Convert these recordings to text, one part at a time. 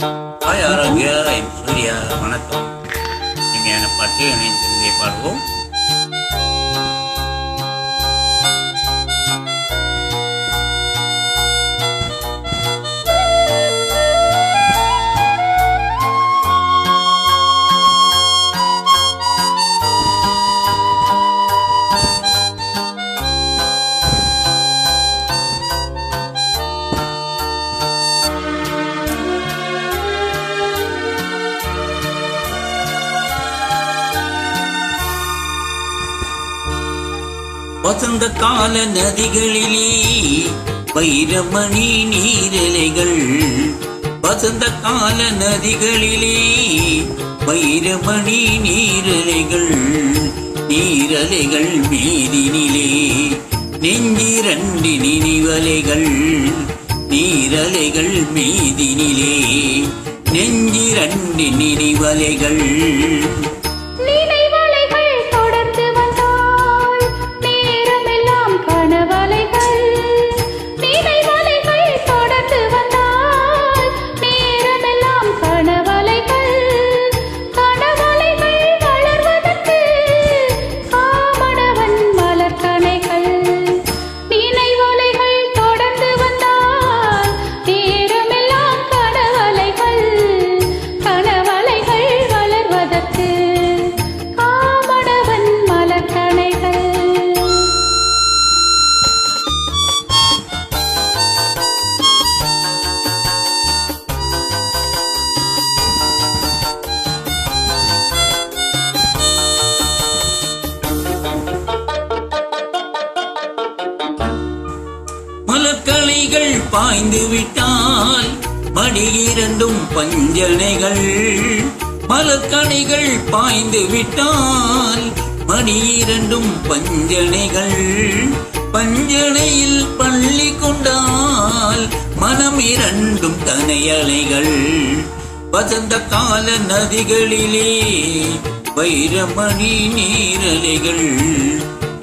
Hi Arokya, Surya, வணக்கம். இனிமையான பாட்டு இணைந்திருந்தே பாடுவோம். வசந்த கால நதிகளிலே வைரமணி நீரலைகள், வசந்த கால நதிகளிலே வைரமணி நீரலைகள், நீரலைகள் மீதினிலே நெஞ்சிரண்டு நினைவலைகள், நீரலைகள் மீதினிலே நெஞ்சிரண்டு நினைவலைகள். மலர்கலைகள் பாய்ந்து விட்டால் மடியிரண்டும் பஞ்சனைகள், மலர்கலைகள் பாய்ந்து விட்டால் மடியிரண்டும் பஞ்சனைகள், பஞ்சனையில் பள்ளி கொண்டால் மனம் இரண்டும் தனையலைகள். வசந்த கால நதிகளிலே வைரமணி நீரலைகள்,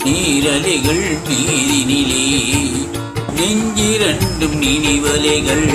நீரலைகள் நீரினிலே நெஞ்சிரண்டும் நினைவலைகள்.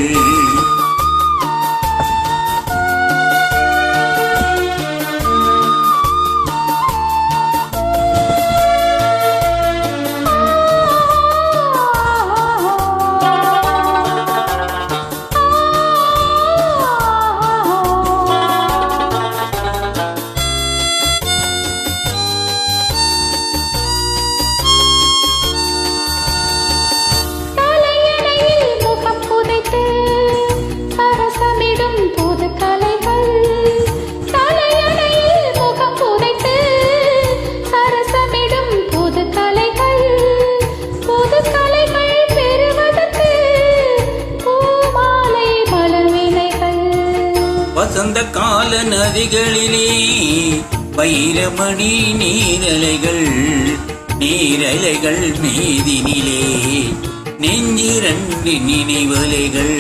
வசந்த கால நதிகளிலே வைரமணி நீரலைகள், நீரலைகள் மீதினிலே நெஞ்சிரண்டு நினைவலைகள்.